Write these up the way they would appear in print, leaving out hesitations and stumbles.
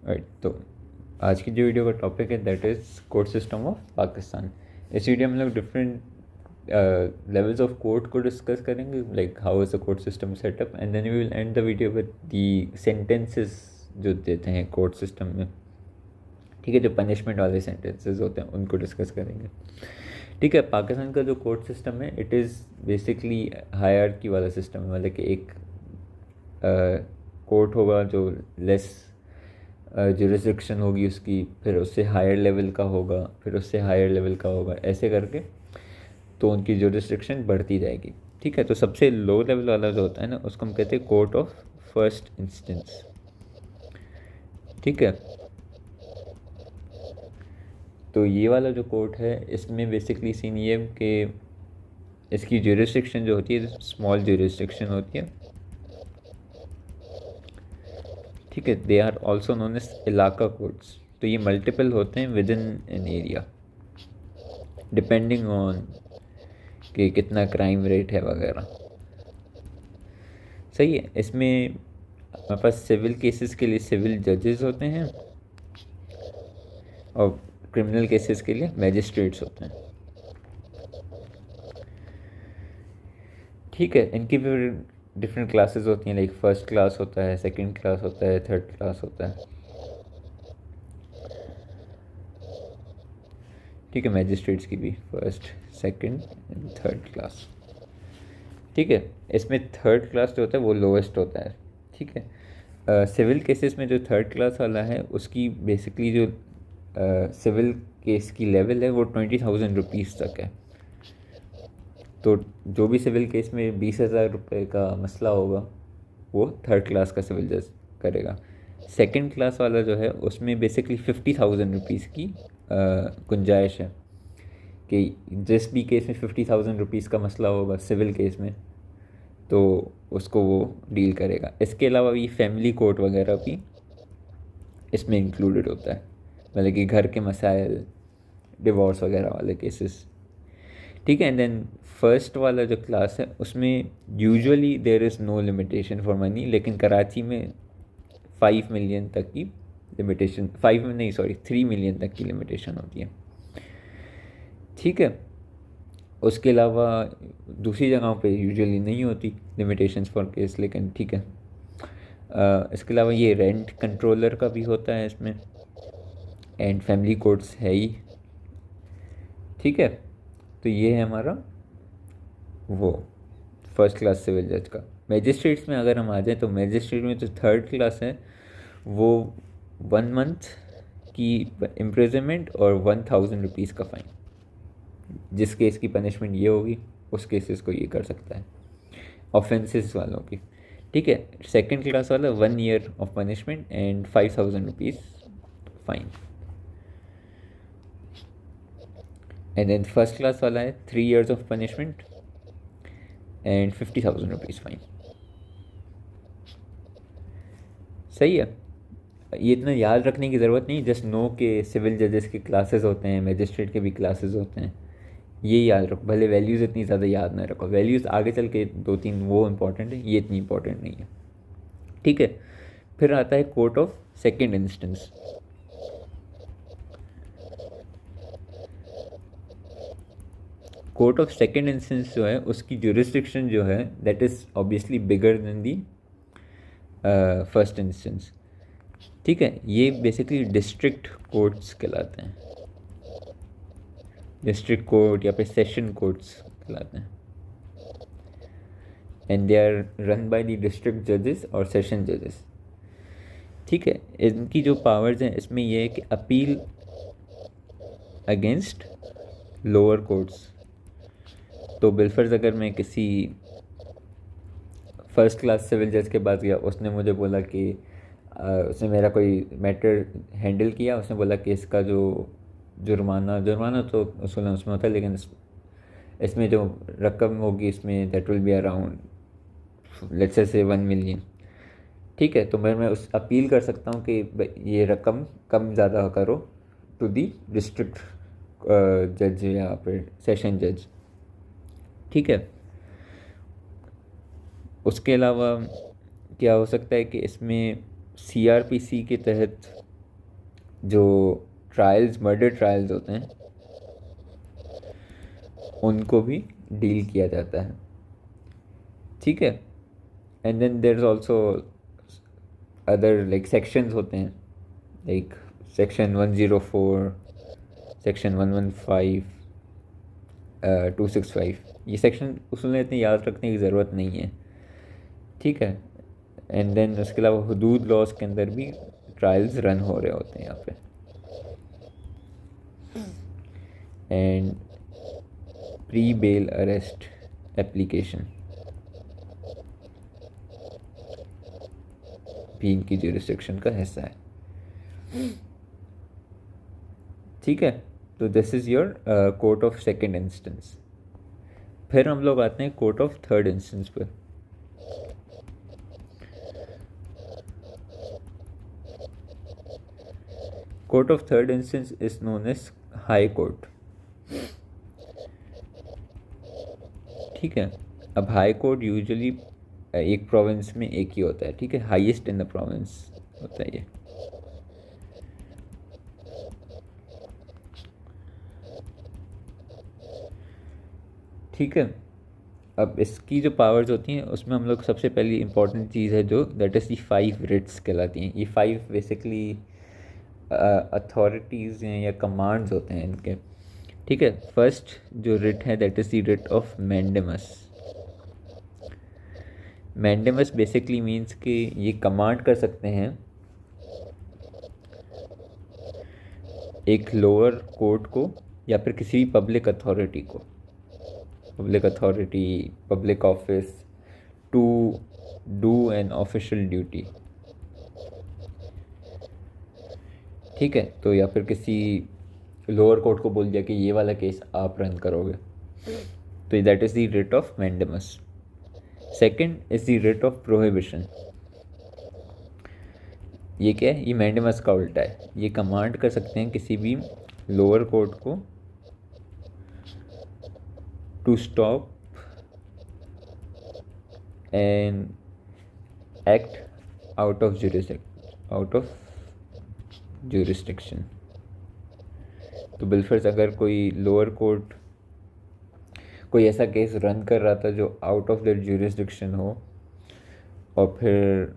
Right, तो आज की जो वीडियो का टॉपिक है that is court system of Pakistan. इस वीडियो में हम लोग डिफरेंट लेवल्स ऑफ कोर्ट को डिस्कस करेंगे, like how is the court system setup, and then we will end the video with the sentences जो देते हैं कोर्ट सिस्टम में। ठीक है, जो पनिशमेंट वाले सेंटेंसेस होते हैं उनको डिस्कस करेंगे। ठीक है, पाकिस्तान का जो कोर्ट सिस्टम है इट इज़ बेसिकली हायरार्की वाला सिस्टम है, मतलब कि एक कोर्ट होगा जो लेस जुरिसडिक्शन होगी उसकी, फिर उससे हायर लेवल का होगा, फिर उससे हायर लेवल का होगा, ऐसे करके तो उनकी जुरिसडिक्शन बढ़ती जाएगी। ठीक है, तो सबसे लो लेवल वाला जो होता है ना उसको हम कहते हैं कोर्ट ऑफ फर्स्ट इंस्टेंस। ठीक है, तो ये वाला जो कोर्ट है इसमें बेसिकली सीन ये है कि इसकी जुरिसडिक्शन जो होती है स्मॉल जुरिसडिक्शन होती है। ठीक है, they are also known as इलाका कोर्ट्स। तो ये मल्टीपल होते हैं within an area depending on कि कितना क्राइम रेट है वगैरह। सही है, इसमें हमारे पास सिविल केसेस के लिए सिविल जजेस होते हैं और क्रिमिनल केसेस के लिए मैजिस्ट्रेट्स होते हैं। ठीक है, इनकी भी डिफरेंट क्लासेस होती हैं, लाइक फर्स्ट क्लास होता है, सेकंड क्लास होता है, थर्ड क्लास होता है। ठीक है, मैजिस्ट्रेट्स की भी first, second and third class. ठीक है, इसमें थर्ड क्लास जो होता है वो लोवेस्ट होता है। ठीक है, सिविल केसेस में जो थर्ड क्लास वाला है उसकी बेसिकली जो सिविल केस की लेवल है वो 20,000 रुपीज़ तक है। तो जो भी सिविल केस में 20,000 रुपये का मसला होगा वो थर्ड क्लास का सिविल जज करेगा। सेकंड क्लास वाला जो है उसमें बेसिकली 50,000 रुपीज़ की गुंजाइश है कि जिस भी केस में 50,000 रुपीज़ का मसला होगा सिविल केस में तो उसको वो डील करेगा। इसके अलावा भी फैमिली कोर्ट वगैरह भी इसमें इंक्लूडेड होता है, मतलब कि घर के मसाइल, डिवोर्स वगैरह वाले केसेस। ठीक है, एंड देन फर्स्ट वाला जो क्लास है उसमें usually there is no limitation for money, लेकिन कराची में 5 मिलियन तक की लिमिटेशन, 5 में नहीं सॉरी 3 मिलियन तक की लिमिटेशन होती है। ठीक है, उसके अलावा दूसरी जगहों पे यूजुअली नहीं होती लिमिटेशंस फॉर केस, लेकिन ठीक है। इसके अलावा ये रेंट कंट्रोलर का भी होता है इसमें, एंड फैमिली कोर्ट्स है ही। ठीक है, तो ये है हमारा वो फर्स्ट क्लास सिविल जज का। मैजिस्ट्रेट्स में अगर हम आ जाएँ तो मैजिस्ट्रेट में जो थर्ड क्लास है वो 1 मंथ की इम्प्रिजनमेंट और 1,000 रुपीज़ का फ़ाइन। जिस केस की पनिशमेंट ये होगी उस केसेस को ये कर सकता है, ऑफेंसेस वालों की। ठीक है, सेकंड क्लास वाला 1 year of punishment and 5,000 rupees fine. And then first class वाला है 3 years of punishment and 50,000 rupees fine. सही है, ये इतना याद रखने की ज़रूरत नहीं, जस्ट नो के सिविल जजेस के क्लासेस होते हैं, मैजिस्ट्रेट के भी क्लासेस होते हैं, ये याद रखो। भले वैल्यूज़ इतनी ज़्यादा याद ना रखो, वैल्यूज़ आगे चल के 2-3 वो इंपॉर्टेंट है, ये इतनी इंपॉर्टेंट नहीं है। ठीक है, फिर आता है court of second instance. Court of second instance जो है उसकी जुरिस्डिक्शन जो है that is obviously bigger than the first instance. ठीक है, ये बेसिकली डिस्ट्रिक्ट कोर्ट्स कहलाते हैं, डिस्ट्रिक्ट कोर्ट या फिर सेशन कोर्ट्स कहलाते हैं, and they are run by the district जजेस और सेशन जजेस। ठीक है, इनकी जो पावर्स हैं इसमें यह है कि अपील अगेंस्ट लोअर कोर्ट्स। तो बिलफर्ज अगर मैं किसी फर्स्ट क्लास सिविल जज के पास गया, उसने मुझे बोला कि उसने मेरा कोई मैटर हैंडल किया, उसने बोला कि इसका जो जुर्माना जुर्माना तो उसमें होता है, लेकिन इसमें जो रकम होगी इसमें that will be around let's say 1 million. ठीक है, तो मैं उस अपील कर सकता हूँ कि ये रकम कम ज़्यादा करो टू दी डिस्ट्रिक्ट जज या फिर सेशन जज। ठीक है, उसके अलावा क्या हो सकता है कि इसमें CRPC के तहत जो ट्रायल्स, मर्डर ट्रायल्स होते हैं, उनको भी डील किया जाता है, ठीक है। And then there is also other like sections होते हैं, लाइक सेक्शन 104, सेक्शन 115, 265। ये सेक्शन उसूल इतने याद रखने की ज़रूरत नहीं है, ठीक है। एंड देन उसके अलावा हदूद लॉज के अंदर भी ट्रायल्स रन हो रहे होते हैं यहाँ पे। And pre bail arrest application भी इनकी जुरिस्डिक्शन का हिस्सा है, ठीक है। तो this is your court of second instance. फिर हम लोग आते हैं कोर्ट ऑफ थर्ड इंस्टेंस पर। Court of third instance is known as high court, ठीक है। अब हाई कोर्ट यूजुअली एक प्रोविंस में एक ही होता है, ठीक है, हाईएस्ट इन द प्रोविंस होता है ये। ठीक है। अब इसकी जो पावर्स होती हैं उसमें हम लोग सबसे पहली इंपॉर्टेंट चीज़ है जो दैट इज़ दी 5 रिट्स कहलाती हैं। ये 5 बेसिकली अथॉरिटीज़ हैं या कमांड्स होते हैं इनके, ठीक है। फर्स्ट जो रिट है that is the writ of mandamus. Mandamus basically means कि ये कमांड कर सकते हैं एक लोअर कोर्ट को या फिर किसी पब्लिक अथॉरिटी को, public authority, public office, to do an official duty, ठीक है। तो या फिर किसी लोअर कोर्ट को बोल दिया कि ये वाला केस आप रन करोगे, तो that is the writ of mandamus. Second is the writ of prohibition. ये क्या है? ये मैंडेमस का उल्टा है। ये कमांड कर सकते हैं किसी भी लोअर कोर्ट को to stop an act out of jurisdiction. तो बिलफर्ज अगर कोई लोअर कोर्ट कोई ऐसा केस रन कर रहा था जो आउट ऑफ देयर जुरिस्डिक्शन हो, और फिर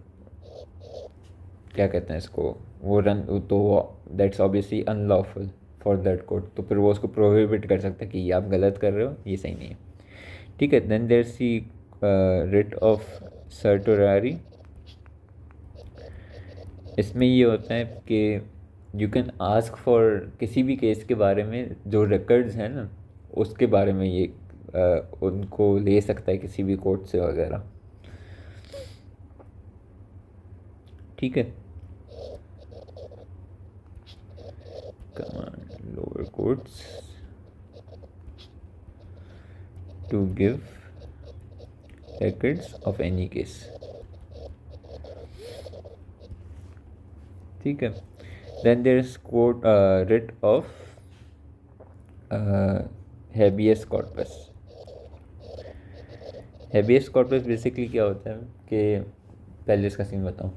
क्या कहते हैं इसको, वो रन, तो that's obviously unlawful for that court, तो फिर वो उसको प्रोहिबिट कर सकता है कि ये आप गलत कर रहे हो, ये सही नहीं है, ठीक है। Then there see writ of certiorari. इसमें ये होता है कि यू कैन आस्क फॉर किसी भी केस के बारे में जो रिकॉर्ड्स हैं ना, उसके बारे में ये उनको ले सकता है किसी भी कोर्ट से वगैरह, ठीक है। Command lower courts to give records of any case, ठीक है। Then there is court writ of habeas corpus। habeas corpus basically क्या होता है कि पहले इसका सीन बताऊँ।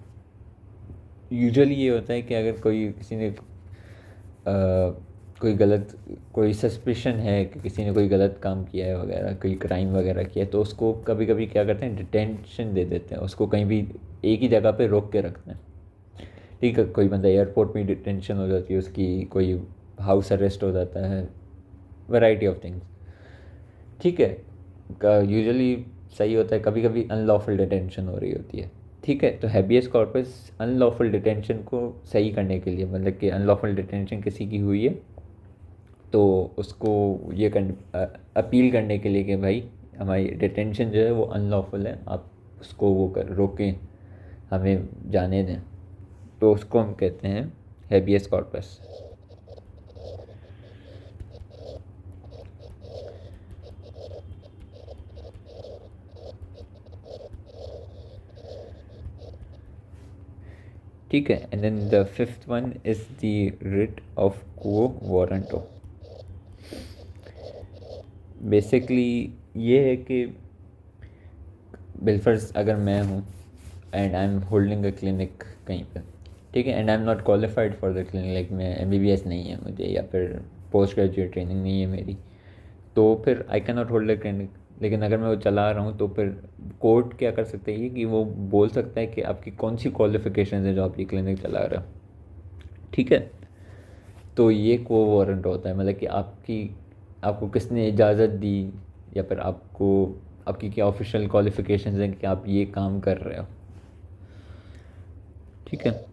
यूजुअली ये होता है कि अगर कोई किसी ने कोई गलत, कोई सस्पिशन है कि किसी ने कोई गलत काम किया है वगैरह, कोई क्राइम वगैरह किया है, तो उसको कभी कभी क्या करते हैं, डिटेंशन दे देते हैं, उसको कहीं भी एक ही जगह पे रोक के रखते हैं, ठीक है। कोई बंदा एयरपोर्ट में डिटेंशन हो जाती है उसकी, कोई हाउस अरेस्ट हो जाता है, वैरायटी ऑफ थिंग्स, ठीक है। यूजुअली सही होता है, कभी कभी अनलॉफुल डिटेंशन हो रही होती है, ठीक है। तो हैबियस कॉर्पस अनलॉफुल डिटेंशन को सही करने के लिए, मतलब कि अनलॉफुल डिटेंशन किसी की हुई है तो उसको ये अपील करने के लिए कि भाई हमारी डिटेंशन जो है वो अनलॉफुल है, आप उसको वो कर रोकें, हमें जाने दें, तो उसको हम कहते हैं हैबियस कॉर्पस। ठीक है। And then the fifth one is the writ of quo warranto. Basically ये है कि बिलफर्ज अगर मैं हूँ and I am holding a clinic कहीं पे, ठीक है। And I am not qualified for the clinic, like मैं MBBS नहीं है मुझे, या फिर पोस्ट ग्रेजुएट ट्रेनिंग नहीं है मेरी, तो फिर I can not hold the clinic. लेकिन अगर मैं वो चला रहा हूँ तो फिर कोर्ट क्या कर सकता है कि वो बोल सकता है कि आपकी कौन सी क्वालिफिकेशन है जो आप ये क्लिनिक चला रहे हो। ठीक है। तो ये को वारंट होता है, मतलब कि आपको किसने इजाज़त दी, या फिर आपकी क्या ऑफिशियल क्वालिफिकेशन हैं कि आप ये काम कर रहे हो। ठीक है।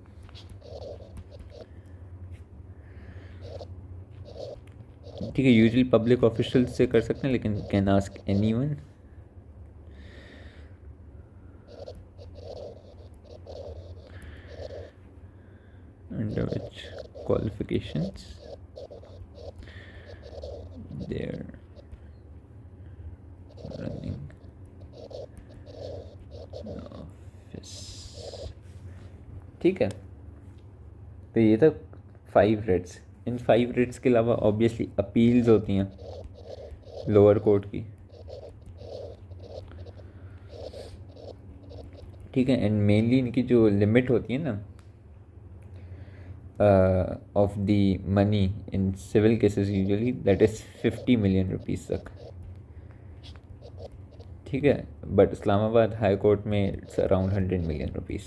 ठीक है, यूजली पब्लिक ऑफिशियल से कर सकते हैं, लेकिन can ask anyone. Under which qualifications they're running office. ठीक है। तो ये था 5 रेट्स। इन 5 रेट्स के अलावा ऑब्वियसली अपील्स होती हैं लोअर कोर्ट की। ठीक है। एंड मेनली इनकी जो लिमिट होती है ना of the money in civil cases usually that is 50 million rupees तक। ठीक है। बट इस्लामाबाद हाई कोर्ट में इट्स अराउंड 100 मिलियन रुपीज़।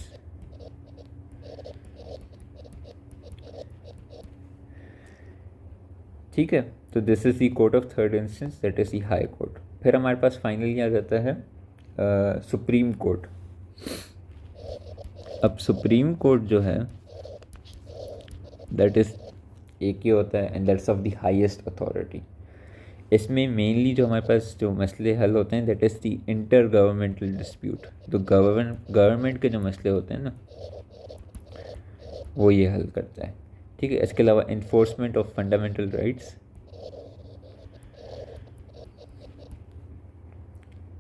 ठीक है। तो this is the court of third instance, that is the high court. फिर हमारे पास फाइनली आ जाता है सुप्रीम कोर्ट। अब सुप्रीम कोर्ट जो है दैट इज़ एक ही होता है, and that's of the highest authority. इसमें मेनली जो हमारे पास जो मसले हल होते हैं that is the inter governmental dispute. तो गवर्नमेंट के जो मसले होते हैं ना वो ये हल करता है। ठीक है। इसके अलावा इन्फोर्समेंट ऑफ फंडामेंटल राइट्स।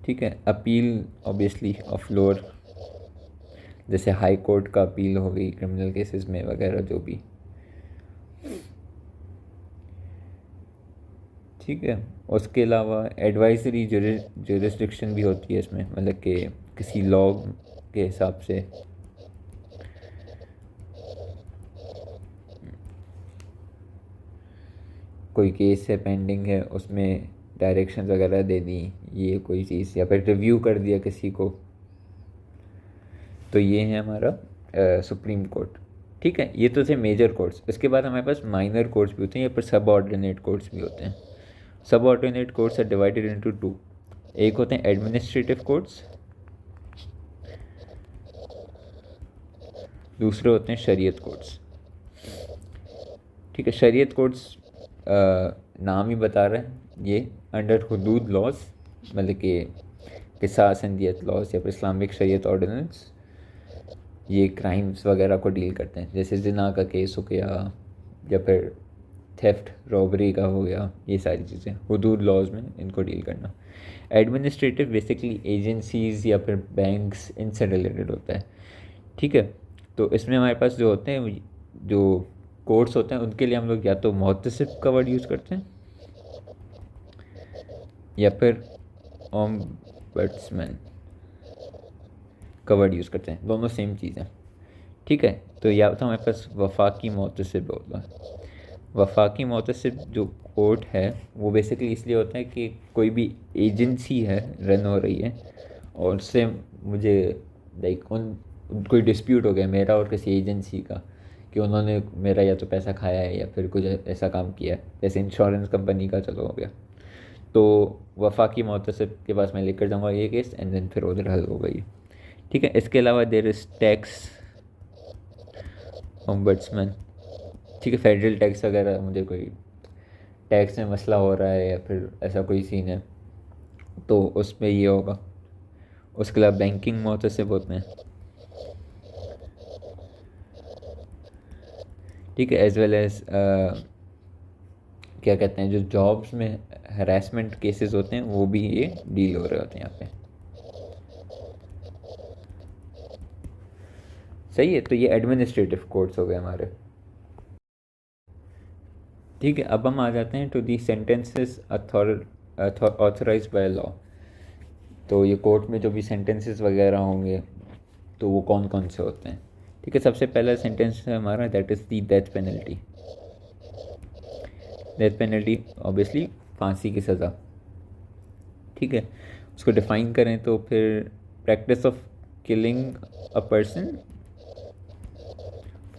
ठीक है। अपील ऑब्वियसली ऑफ लोअर, जैसे हाई कोर्ट का अपील हो गई क्रिमिनल केसेस में वगैरह जो भी। ठीक है। उसके अलावा एडवाइजरी जुरिस्डिक्शन भी होती है इसमें, मतलब कि किसी लॉ के हिसाब से कोई केस है पेंडिंग है, उसमें डायरेक्शन वगैरह दे दी ये कोई चीज़, या फिर रिव्यू कर दिया किसी को। तो ये है हमारा सुप्रीम कोर्ट। ठीक है। ये तो थे मेजर कोर्ट्स। इसके बाद हमारे पास माइनर कोर्ट्स भी होते हैं, या फिर सब ऑर्डिनेट कोर्ट्स भी होते हैं। Subordinate courts are divided into 2। एक होते हैं एडमिनिस्ट्रेटिव कोर्ट्स, दूसरे होते हैं शरीयत कोर्ट्स। ठीक है। शरीयत कोर्ट्स नाम ही बता रहे हैं, ये अंडर हुदूद लॉज, मतलब कि किसास एंड दियत लॉज या फिर इस्लामिक शरीयत ऑर्डिनेंस, ये क्राइम्स वगैरह को डील करते हैं। जैसे जिना का केस हो गया, या फिर थेफ्ट रॉबरी का हो गया, ये सारी चीज़ें हुदूद लॉज में इनको डील करना। एडमिनिस्ट्रेटिव बेसिकली एजेंसीज़ या फिर बैंक्स, इनसे रिलेटेड होता है। ठीक है। तो इसमें हमारे पास जो होते हैं, जो कोर्ट्स होते हैं, उनके लिए हम लोग या तो मुहतसिब का वर्ड यूज़ करते हैं या फिर ओम्बड्समैन का वर्ड यूज़ करते हैं, दोनों सेम चीज़ है। ठीक है। तो या तो हमारे पास वफाकी मुहतसिब होता है। वफाकी मुहतसिब जो कोर्ट है वो बेसिकली इसलिए होता है कि कोई भी एजेंसी है रन हो रही है, और उससे मुझे लाइक कोई डिस्प्यूट हो गया मेरा और किसी एजेंसी का, कि उन्होंने मेरा या तो पैसा खाया है या फिर कुछ ऐसा काम किया है, जैसे इंश्योरेंस कंपनी का चलो हो गया। तो वफाकी मुहतसिब के पास मैं लेकर जाऊँगा ये केस, एंड देन फिर उधर हल हो गई। ठीक है। इसके अलावा देर इज़ टैक्स ओम्बड्समैन। ठीक है। फेडरल टैक्स वगैरह, मुझे कोई टैक्स में मसला हो रहा है या फिर ऐसा कोई सीन है तो उसमें ये होगा। उसके अलावा बैंकिंग मुहतसिब होते हैं। ठीक है। एज वेल एज क्या कहते हैं, जो जॉब्स में हरासमेंट केसेस होते हैं वो भी ये डील हो रहे होते हैं यहाँ पे। सही है। तो ये एडमिनिस्ट्रेटिव कोर्ट्स हो गए हमारे। ठीक है। अब हम आ जाते हैं to the sentences authorised by law. तो ये कोर्ट में जो भी सेंटेंसेस वगैरह होंगे तो वो कौन कौन से होते हैं। ठीक है, सबसे पहला सेंटेंस है हमारा, that is the death penalty. Death penalty obviously फांसी की सज़ा। ठीक है, उसको डिफाइन करें तो फिर practice of killing a person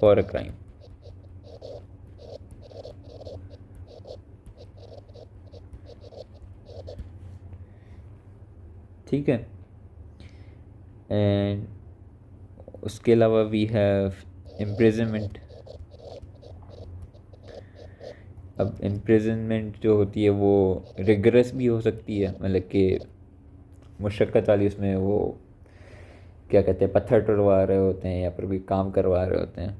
for a crime. ठीक है, एंड उसके अलावा वी हैव इम्प्रिजनमेंट। अब इम्प्रिजनमेंट जो होती है वो रिगरस भी हो सकती है, मतलब कि मुशक्क़त वाली, उसमें वो क्या कहते हैं, पत्थर टुरवा रहे होते हैं या फिर कोई काम करवा रहे होते हैं,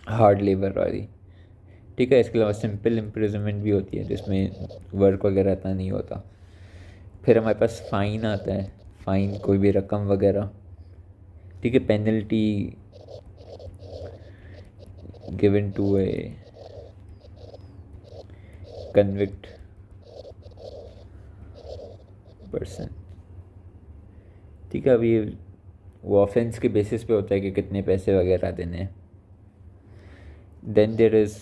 हार्ड लेबर वाली। ठीक है, इसके अलावा सिंपल इम्प्रिजनमेंट भी होती है जिसमें वर्क वगैरह इतना नहीं होता। फिर हमारे पास फ़ाइन आता है, फ़ाइन कोई भी रकम वगैरह। ठीक है, penalty given to a convict person. ठीक है, अभी वो ऑफेंस के बेसिस पे होता है कि कितने पैसे वगैरह देने हैं। Then there is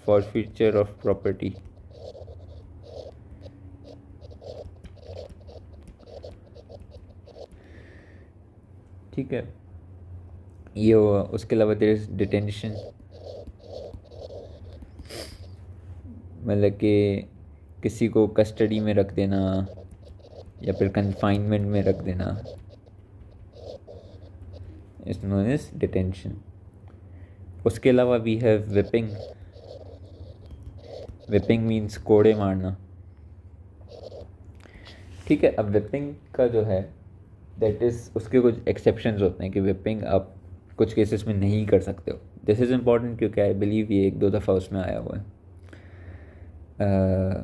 forfeiture of property. ठीक है, ये हुआ। उसके अलावा देयर इज़ डिटेंशन, मतलब कि किसी को कस्टडी में रख देना या फिर कन्फाइनमेंट में रख देना, इज नोन एज डिटेंशन। उसके अलावा we have whipping. Whipping means कोड़े मारना। ठीक है, अब विपिंग का जो है दैट इज़, उसके कुछ एक्सेप्शंस होते हैं कि विपिंग आप कुछ केसेस में नहीं कर सकते हो। दिस इज़ इम्पॉर्टेंट क्योंकि आई बिलीव ये एक दो दफ़ा उसमें आया हुआ है,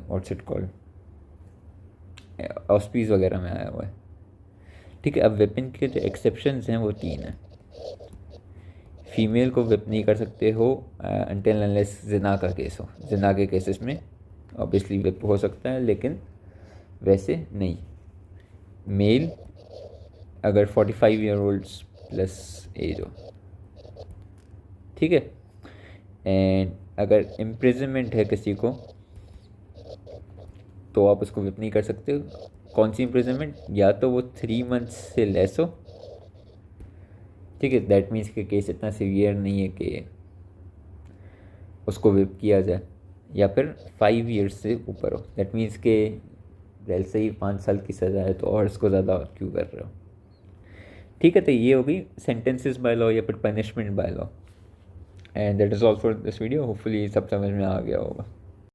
व्हाट्स इट कॉल्ड, ऑस्पीज वगैरह में आया हुआ है। ठीक है, अब विपिंग के जो एक्सेप्शंस हैं वो 3 हैं। फीमेल को विप नहीं कर सकते हो अनटिल अनलेस जिना का केस हो। जिना के केसेस में ऑब्वियसली विप हो सकता है, लेकिन वैसे नहीं। मेल अगर 45 ईयर ओल्ड्स प्लस एज हो। ठीक है, एंड अगर इम्प्रिजनमेंट है किसी को तो आप उसको विप नहीं कर सकते। कौन सी इम्प्रिजनमेंट, या तो वो 3 मंथ्स से लेस हो। ठीक है, दैट मीन्स कि केस इतना सीवियर नहीं है कि उसको विप किया जाए, या फिर 5 ईयर्स से ऊपर हो। दैट मीन्स के वैसे ही 5 साल की सज़ा है तो और इसको ज़्यादा क्यों कर रहे हो। ठीक है, तो ये होगी सेंटेंसेस बाय लॉ या फिर punishment by law. And that is all for this video. Hopefully सब समझ में आ गया होगा।